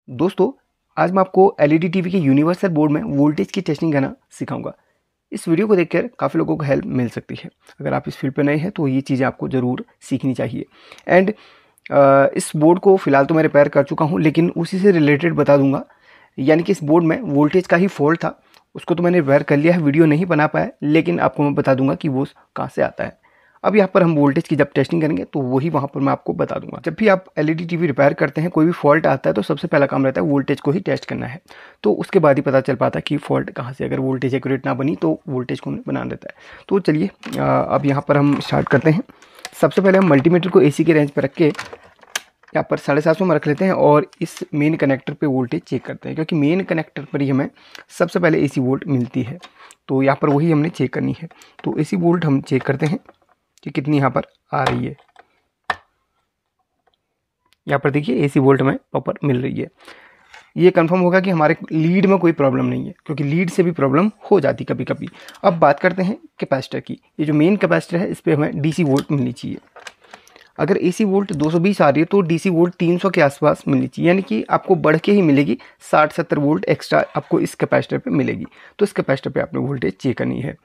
दोस्तों, आज मैं आपको एलईडी टीवी के यूनिवर्सल बोर्ड में वोल्टेज की टेस्टिंग करना सिखाऊंगा। इस वीडियो को देखकर काफ़ी लोगों को हेल्प मिल सकती है। अगर आप इस फील्ड पे नए हैं तो ये चीज़ें आपको ज़रूर सीखनी चाहिए। एंड इस बोर्ड को फ़िलहाल तो मैं रिपेयर कर चुका हूँ, लेकिन उसी से रिलेटेड बता दूंगा। यानी कि इस बोर्ड में वोल्टेज का ही फॉल्ट था, उसको तो मैंने रिपेयर कर लिया है, वीडियो नहीं बना पाया, लेकिन आपको मैं बता दूंगा कि वो कहाँ से आता है। अब यहाँ पर हम वोल्टेज की जब टेस्टिंग करेंगे तो वही वहाँ पर मैं आपको बता दूंगा। जब भी आप एलईडी टीवी रिपेयर करते हैं, कोई भी फॉल्ट आता है तो सबसे पहला काम रहता है वोल्टेज को ही टेस्ट करना है। तो उसके बाद ही पता चल पाता है कि फॉल्ट कहाँ से। अगर वोल्टेज एक्यूरेट ना बनी तो वोल्टेज को बनाना रहता है। तो चलिए अब यहाँ पर हम स्टार्ट करते हैं। सबसे पहले हम मल्टीमीटर को AC के रेंज पर रख के यहाँ पर 750 में रख लेते हैं और इस मेन कनेक्टर पे वोल्टेज चेक करते हैं, क्योंकि मेन कनेक्टर पर ही हमें सबसे पहले AC वोल्ट मिलती है। तो यहाँ पर वही हमने चेक करनी है। तो AC वोल्ट हम चेक करते हैं कि कितनी यहाँ पर आ रही है। यहाँ पर देखिए AC वोल्ट में प्रॉपर मिल रही है। ये कंफर्म होगा कि हमारे लीड में कोई प्रॉब्लम नहीं है, क्योंकि लीड से भी प्रॉब्लम हो जाती कभी कभी। अब बात करते हैं कैपेसिटर की। ये जो मेन कैपेसिटर है, इस पर हमें DC वोल्ट मिलनी चाहिए। अगर AC वोल्ट 220 आ रही है तो DC वोल्ट 300 के आसपास मिलनी चाहिए, यानी कि आपको बढ़ के ही मिलेगी। 60-70 वोल्ट एक्स्ट्रा आपको इस कैपेसिटर पे मिलेगी। तो इस कैपेसिटर पे आपने वोल्टेज चेक करनी है।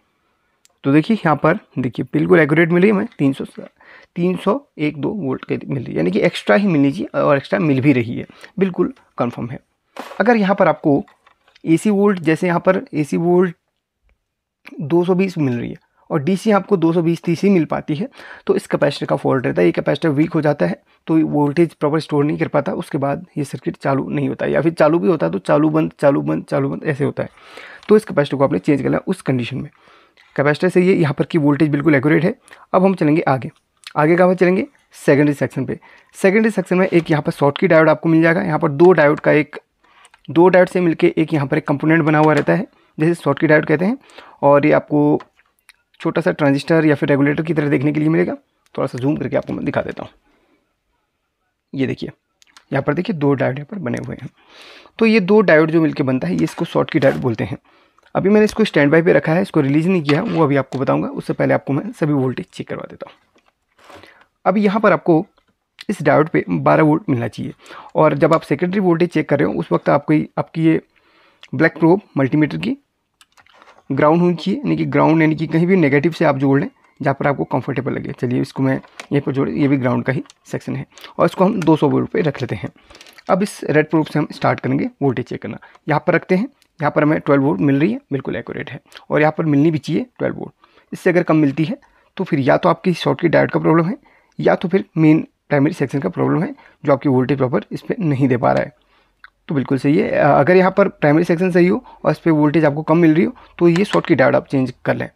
तो देखिए यहाँ पर देखिए बिल्कुल एक्यूरेट मिली हमें 301-2 वोल्ट के मिल रही है, यानी कि एक्स्ट्रा ही मिलनी चाहिए और एक्स्ट्रा मिल भी रही है, बिल्कुल कंफर्म है। अगर यहाँ पर आपको AC वोल्ट, जैसे यहाँ पर AC वोल्ट 220 मिल रही है और DC आपको 220-30 ही मिल पाती है, तो इस कैपेसिटर का फॉल्ट रहता है। ये कैपेसिटर वीक हो जाता है तो वोल्टेज प्रॉपर स्टोर नहीं कर पाता। उसके बाद ये सर्किट चालू नहीं होता है, या फिर चालू भी होता है तो चालू बंद चालू बंद चालू बंद ऐसे होता है। तो इस कैपेसिटर को आपने चेंज करना है उस कंडीशन में। कैपेसिटर से ये यहाँ पर की वोल्टेज बिल्कुल एक्यूरेट है। अब हम चलेंगे आगे कहाँ पर चलेंगे, सेकेंडरी सेक्शन पे। सेकेंडरी सेक्शन में एक यहाँ पर शॉर्ट की डायोड आपको मिल जाएगा। यहाँ पर दो डायोड से मिलके एक यहाँ पर एक कंपोनेंट बना हुआ रहता है, जैसे शॉर्ट की डायोड कहते हैं। और ये आपको छोटा सा ट्रांजिस्टर या फिर रेगुलेटर की तरह देखने के लिए मिलेगा। थोड़ा सा जूम करके आपको मैं दिखा देता हूँ। ये देखिए यहाँ पर देखिए दो डायोड यहाँ पर बने हुए हैं। तो ये दो डायोड जो मिलकर बनता है, ये इसको शॉर्ट की डायोड बोलते हैं। अभी मैंने इसको स्टैंड बाय पे रखा है, इसको रिलीज़ नहीं किया है, वो अभी आपको बताऊंगा। उससे पहले आपको मैं सभी वोल्टेज चेक करवा देता हूँ। अब यहाँ पर आपको इस डायोड पे 12 वोल्ट मिलना चाहिए। और जब आप सेकेंडरी वोल्टेज चेक कर रहे हो उस वक्त आपकी ये ब्लैक प्रोब मल्टीमीटर की ग्राउंड होनी चाहिए, यानी कि ग्राउंड, यानी कि कहीं भी नेगेटिव से आप जोड़ लें जहाँ पर आपको कंफर्टेबल लगे। चलिए इसको मैं यहीं पर जोड़े, ये भी ग्राउंड का ही सेक्शन है और इसको हम 200 वोल्ट पे रख लेते हैं। अब इस रेड प्रोब से हम स्टार्ट करेंगे वोल्टेज चेक करना। यहाँ पर रखते हैं, यहाँ पर हमें 12 वोल्ट मिल रही है, बिल्कुल एक्यूरेट है। और यहाँ पर मिलनी भी चाहिए 12 वोल्ट। इससे अगर कम मिलती है तो फिर या तो आपकी शॉर्ट की डायोड का प्रॉब्लम है, या तो फिर मेन प्राइमरी सेक्शन का प्रॉब्लम है, जो आपकी वोल्टेज प्रॉपर इस पर नहीं दे पा रहा है। तो बिल्कुल सही है। अगर यहाँ पर प्राइमरी सेक्शन सही हो और इस पर वोल्टेज आपको कम मिल रही हो तो ये शॉर्ट की डायोड आप चेंज कर लें।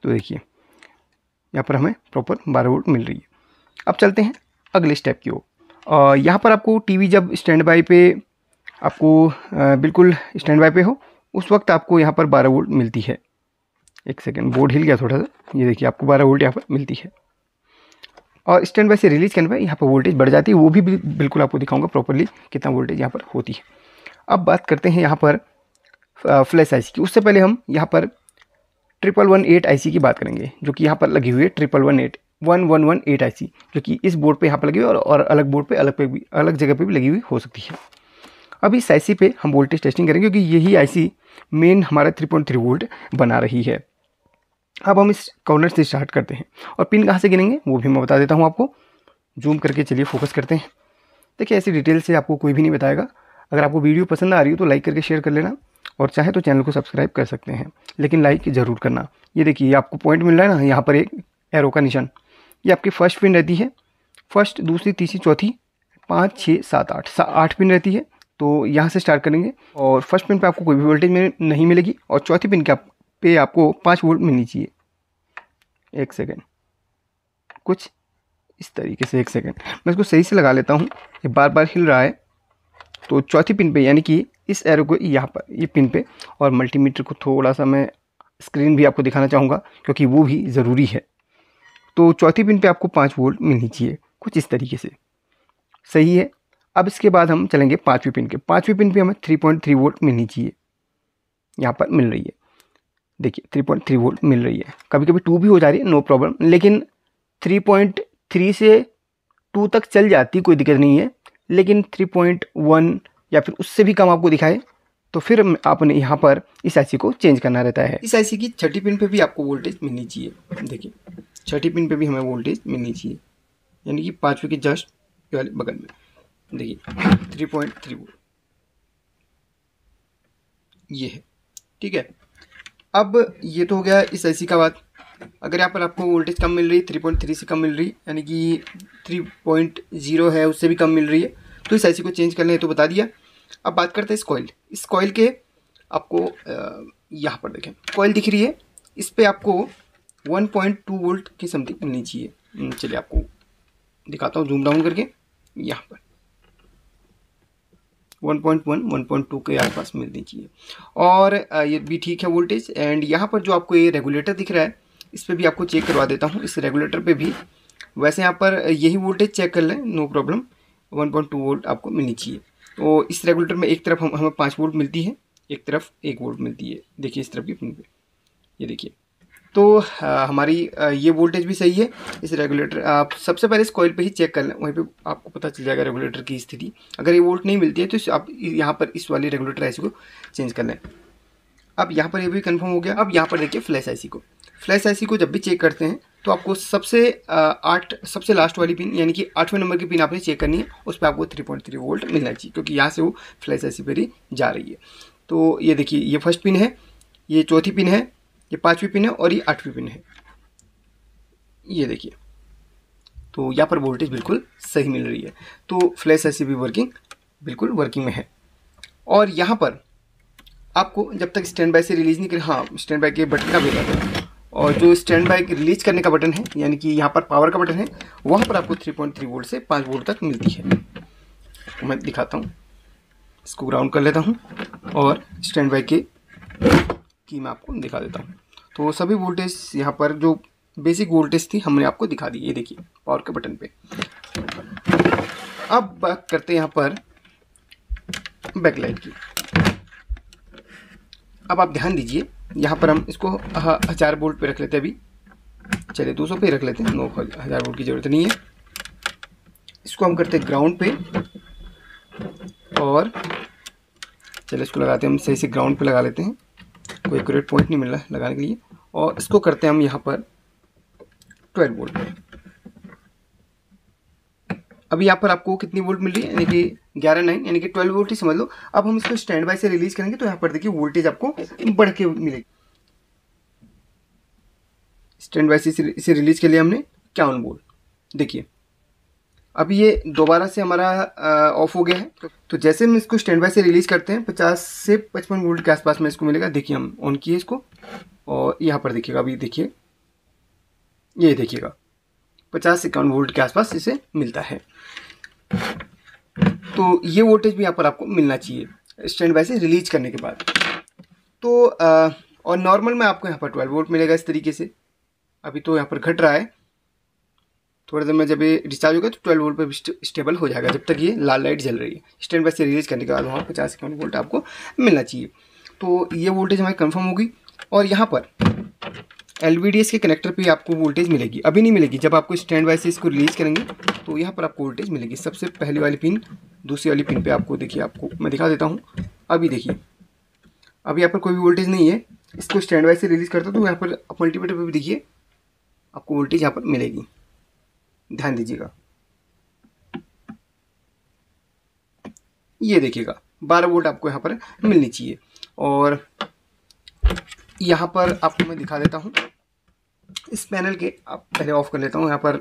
तो देखिए यहाँ पर हमें प्रॉपर 12 वोल्ट मिल रही है। अब चलते हैं अगले स्टेप की ओर। यहाँ पर आपको टीवी जब स्टैंड बाय पे आपको बिल्कुल स्टैंड बाय पे हो, उस वक्त आपको यहाँ पर 12 वोल्ट मिलती है। एक सेकेंड, बोर्ड हिल गया थोड़ा सा। ये देखिए आपको 12 वोल्ट यहाँ पर मिलती है। और स्टैंड बाय से रिलीज करने पर यहाँ पर वोल्टेज बढ़ जाती है। वो भी बिल्कुल आपको दिखाऊंगा प्रॉपरली कितना वोल्टेज यहाँ पर होती है। अब बात करते हैं यहाँ पर फ्लैश IC की। उससे पहले हम यहाँ पर 1118 IC की बात करेंगे, जो कि यहाँ पर लगी हुई है 1118 IC, जो कि इस बोर्ड पे यहाँ पर लगी हुई है और अलग बोर्ड पे अलग जगह पे भी लगी हुई हो सकती है। अब इस IC पे हम वोल्टेज टेस्टिंग करेंगे, क्योंकि यही IC मेन हमारा 3.3 वोल्ट बना रही है। अब हम इस कॉर्नर से स्टार्ट करते हैं और पिन कहाँ से गिनेंगे वो भी मैं बता देता हूँ आपको। जूम करके चलिए फोकस करते हैं। देखिए ऐसी डिटेल से आपको कोई भी नहीं बताएगा। अगर आपको वीडियो पसंद आ रही हो तो लाइक करके शेयर कर लेना, और चाहे तो चैनल को सब्सक्राइब कर सकते हैं, लेकिन लाइक ज़रूर करना। ये देखिए आपको पॉइंट मिल रहा है ना, यहाँ पर एक एरो का निशान। ये आपकी फर्स्ट पिन रहती है। फर्स्ट, दूसरी, तीसरी, चौथी, 5, 6, 7, 8 पिन रहती है। तो यहाँ से स्टार्ट करेंगे और फर्स्ट पिन पे आपको कोई भी वोल्टेज नहीं मिलेगी और चौथी पिन पे आपको 5 वोल्ट मिलनी चाहिए। एक सेकेंड, कुछ इस तरीके से। एक सेकेंड, मैं इसको सही से लगा लेता हूँ, ये बार बार हिल रहा है। तो चौथी पिन पे, यानी कि इस एरो को यहाँ पर ये पिन पे, और मल्टीमीटर को थोड़ा सा मैं स्क्रीन भी आपको दिखाना चाहूँगा क्योंकि वो भी ज़रूरी है। तो चौथी पिन पे आपको 5 वोल्ट मिलनी चाहिए, कुछ इस तरीके से। सही है। अब इसके बाद हम चलेंगे पाँचवीं पिन के। पाँचवीं पिन पे हमें 3.3 वोल्ट मिलनी चाहिए। यहाँ पर मिल रही है, देखिए 3.3 वोल्ट मिल रही है। कभी कभी 2 भी हो जा रही है, नो प्रॉब्लम, लेकिन 3.3 से 2 तक चल जाती, कोई दिक्कत नहीं है। लेकिन 3.1 या फिर उससे भी कम आपको दिखाए तो फिर आपने यहाँ पर इस आईसी को चेंज करना रहता है। इस आईसी की छठी पिन पे भी आपको वोल्टेज मिलनी चाहिए। देखिए छठी पिन पे भी हमें वोल्टेज मिलनी चाहिए, यानी कि 5वें के जस्ट वाले बगल में देखिए 3.3 वोल्ट ये है, ठीक है। अब ये तो हो गया इस आईसी का बात। अगर यहाँ पर आपको वोल्टेज कम मिल रही है, 3.3 से कम मिल रही है, यानी कि 3.0 है उससे भी कम मिल रही है, तो इस आईसी को चेंज करना है तो बता दिया। अब बात करते हैं इस कॉइल। इस कॉइल के आपको यहाँ पर देखें कॉइल दिख रही है, इस पर आपको 1.2 वोल्ट की समथिंग मिलनी चाहिए। चलिए आपको दिखाता हूँ जूम डाउन करके, यहाँ पर 1.1 1.2 के आसपास मिलनी चाहिए, और ये भी ठीक है वोल्टेज। एंड यहाँ पर जो आपको ये रेगुलेटर दिख रहा है, इस पर भी आपको चेक करवा देता हूँ। इस रेगुलेटर पे भी वैसे यहाँ पर यही वोल्टेज चेक कर लें, नो प्रॉब्लम, 1.2 वोल्ट आपको मिलनी चाहिए। तो इस रेगुलेटर में एक तरफ हमें 5 वोल्ट मिलती है, एक तरफ 1 वोल्ट मिलती है। देखिए इस तरफ की पिन पे ये देखिए, तो हमारी ये वोल्टेज भी सही है। इस रेगुलेटर आप सबसे पहले इस कॉइल पे ही चेक कर लें, वहीं पे आपको पता चल जाएगा रेगुलेटर की स्थिति। अगर ये वोल्ट नहीं मिलती है तो आप यहाँ पर इस वाली रेगुलेटर आईसी को चेंज कर लें। अब यहाँ पर ये भी कंफर्म हो गया। अब यहाँ पर देखिए फ्लैश आईसी को, फ्लैश आईसी को जब भी चेक करते हैं तो आपको सबसे लास्ट वाली पिन, यानी कि 8वें नंबर की पिन आपने चेक करनी है, उस पर आपको 3.3 वोल्ट मिलना चाहिए, क्योंकि यहाँ से वो फ्लैश आईसी पर ही जा रही है। तो ये देखिए ये फर्स्ट पिन है, ये चौथी पिन है, ये 5वीं पिन है और ये 8वीं पिन है, ये देखिए। तो यहाँ पर वोल्टेज बिल्कुल सही मिल रही है, तो फ्लैश आईसी भी बिल्कुल वर्किंग में है। और यहाँ पर आपको जब तक स्टैंड बाय से रिलीज नहीं करें, हाँ स्टैंड बाय के बटन का भी है, और जो स्टैंड बाय रिलीज करने का बटन है, यानी कि यहाँ पर पावर का बटन है, वहाँ पर आपको 3.3 वोल्ट से 5 वोल्ट तक मिलती है। तो मैं दिखाता हूँ, इसको ग्राउंड कर लेता हूँ और स्टैंड बाय की मैं आपको दिखा देता हूँ। तो सभी वोल्टेज यहाँ पर जो बेसिक वोल्टेज थी हमने आपको दिखा दी, ये देखिए पावर के बटन पे। अब बात करते हैं यहाँ पर बैकलाइट की। अब आप ध्यान दीजिए, यहाँ पर हम इसको 1000 वोल्ट पे रख लेते हैं अभी, चलिए 200 पे रख लेते हैं, 1000 वोल्ट की ज़रूरत नहीं है। इसको हम करते हैं ग्राउंड पे, और चलिए इसको लगाते हैं हम सही से ग्राउंड पे लगा लेते हैं, कोई एक्यूरेट पॉइंट नहीं मिल रहा है लगाने के लिए। और इसको करते हैं हम यहाँ पर 12 वोल्ट। अभी यहाँ पर आपको कितनी वोल्ट मिल रही है, यानी कि 11.9, यानी कि 12 वोल्ट ही समझ लो। अब हम इसको स्टैंड बाय से रिलीज करेंगे तो यहाँ पर देखिए वोल्टेज आपको बढ़ के मिलेगी। स्टैंड बाय से इसे रिलीज के लिए हमने 51 वोल्ट, देखिए अभी ये दोबारा से हमारा ऑफ हो गया है। तो जैसे हम इसको स्टैंड बाय से रिलीज करते हैं 50 से 55 वोल्ट के आसपास में इसको मिलेगा। देखिए हम ऑन किए इसको, और यहाँ पर देखिएगा, अभी देखिए ये देखिएगा 50 से 51 वोल्ट के आसपास इसे मिलता है। तो ये वोल्टेज भी यहाँ पर आपको मिलना चाहिए स्टैंड बाय से रिलीज करने के बाद। तो और नॉर्मल में आपको यहाँ पर 12 वोल्ट मिलेगा इस तरीके से। अभी तो यहाँ पर घट रहा है, थोड़ी देर में जब ये डिस्चार्ज होगा तो 12 वोल्ट पर स्टेबल हो जाएगा, जब तक ये लाल लाइट जल रही है। स्टैंड बाय से रिलीज करने के बाद वहाँ 50 से 51 वोल्ट आपको मिलना चाहिए। तो ये वोल्टेज हमारी कंफर्म होगी। और यहाँ पर LVDS के कनेक्टर पे आपको वोल्टेज मिलेगी, अभी नहीं मिलेगी, जब आपको स्टैंड बाय से इसको रिलीज करेंगे तो यहाँ पर आपको वोल्टेज मिलेगी। सबसे पहली वाली पिन, दूसरी वाली पिन पे आपको देखिए, आपको मैं दिखा देता हूँ। अभी देखिए अभी यहाँ पर कोई भी वोल्टेज नहीं है, इसको स्टैंड बाय से रिलीज करता हूँ तो यहाँ पर मल्टीमीटर पर भी देखिए आपको वोल्टेज यहाँ पर मिलेगी, ध्यान दीजिएगा। ये देखिएगा 12 वोल्ट आपको यहाँ पर मिलनी चाहिए। और यहाँ पर आपको मैं दिखा देता हूँ, इस पैनल के आप पहले ऑफ कर लेता हूँ। यहाँ पर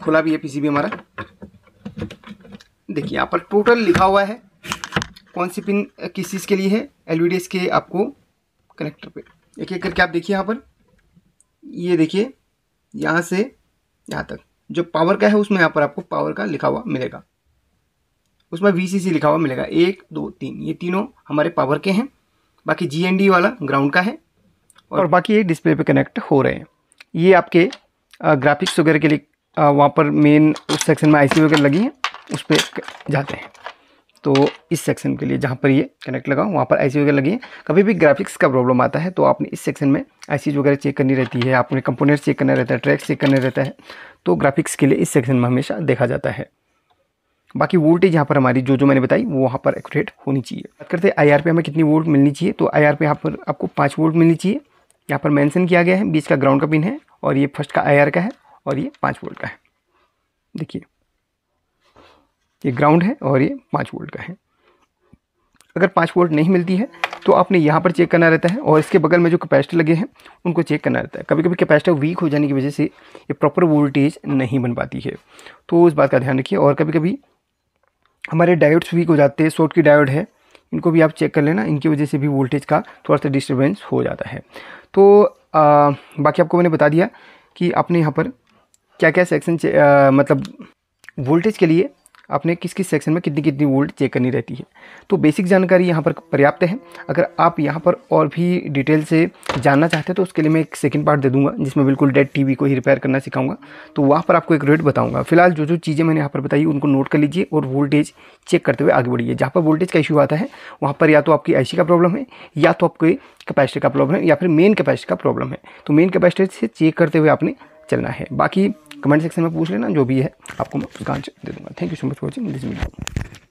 खुला भी है पीसीबी हमारा, देखिए यहाँ पर टोटल लिखा हुआ है कौन सी पिन किस चीज़ के लिए है, LVDS के आपको कनेक्टर पे। एक एक करके आप देखिए, यहाँ पर ये देखिए यहाँ से यहाँ तक जो पावर का है उसमें यहाँ पर आपको पावर का लिखा हुआ मिलेगा, उसमें VCC लिखा हुआ मिलेगा। 1 2 3 ये तीनों हमारे पावर के हैं, बाकी GND वाला ग्राउंड का है, और बाकी ये डिस्प्ले पे कनेक्ट हो रहे हैं। ये आपके ग्राफिक्स वगैरह के लिए वहाँ पर मेन उस सेक्शन में IC वगैरह लगी हैं, उस पर जाते हैं। तो इस सेक्शन के लिए जहाँ पर ये कनेक्ट लगा वहाँ पर IC वगैरह लगी है। कभी भी ग्राफिक्स का प्रॉब्लम आता है तो आपने इस सेक्शन में IC वगैरह चेक करनी रहती है, आपने कंपोनेंट्स चेक करना रहता है, ट्रैक्स चेक करना रहता है, तो ग्राफिक्स के लिए इस सेक्शन में हमेशा देखा जाता है। बाकी वोल्टेज यहाँ पर हमारी जो मैंने बताई वो वहाँ पर एक्यूरेट होनी चाहिए। बात करते हैं IR पे हमें कितनी वोल्ट मिलनी चाहिए, तो IR पे यहाँ पर आपको 5 वोल्ट मिलनी चाहिए। यहाँ पर मेंशन किया गया है, बीच का ग्राउंड का पिन है और ये फर्स्ट का IR का है और ये 5 वोल्ट का है। देखिए ये ग्राउंड है और ये 5 वोल्ट का है। अगर 5 वोल्ट नहीं मिलती है तो आपने यहाँ पर चेक करना रहता है और इसके बगल में जो कैपेसिटर लगे हैं उनको चेक करना रहता है। कभी कभी कैपेसिटर वीक हो जाने की वजह से ये प्रॉपर वोल्टेज नहीं बन पाती है, तो इस बात का ध्यान रखिए। और कभी कभी हमारे डायोड्स वीक हो जाते हैं, शॉर्ट की डायोड है, इनको भी आप चेक कर लेना, इनकी वजह से भी वोल्टेज का थोड़ा सा डिस्टर्बेंस हो जाता है। तो बाकी आपको मैंने बता दिया कि आपने यहाँ पर क्या क्या सेक्शन मतलब वोल्टेज के लिए आपने किस किस सेक्शन में कितनी कितनी वोल्ट चेक करनी रहती है। तो बेसिक जानकारी यहाँ पर पर्याप्त है। अगर आप यहाँ पर और भी डिटेल से जानना चाहते हैं तो उसके लिए मैं एक सेकंड पार्ट दे दूंगा जिसमें बिल्कुल डेड टीवी को ही रिपेयर करना सिखाऊंगा, तो वहाँ पर आपको एक रेट बताऊंगा। फिलहाल जो जो चीज़ें मैंने यहाँ पर बताई उनको नोट कर लीजिए और वोल्टेज चेक करते हुए आगे बढ़िए। जहाँ पर वोल्टेज का इशू आता है वहाँ पर या तो आपकी IC का प्रॉब्लम है या तो आपको कैपेसिटर का प्रॉब्लम है या फिर मेन कैपेसिटर का प्रॉब्लम है। तो मेन कैपेसिटर से चेक करते हुए आपने चलना है। बाकी कमेंट सेक्शन में पूछ लेना, जो भी है आपको मैं उसका आंसर दे दूँगा। Thank you so much for watching this video.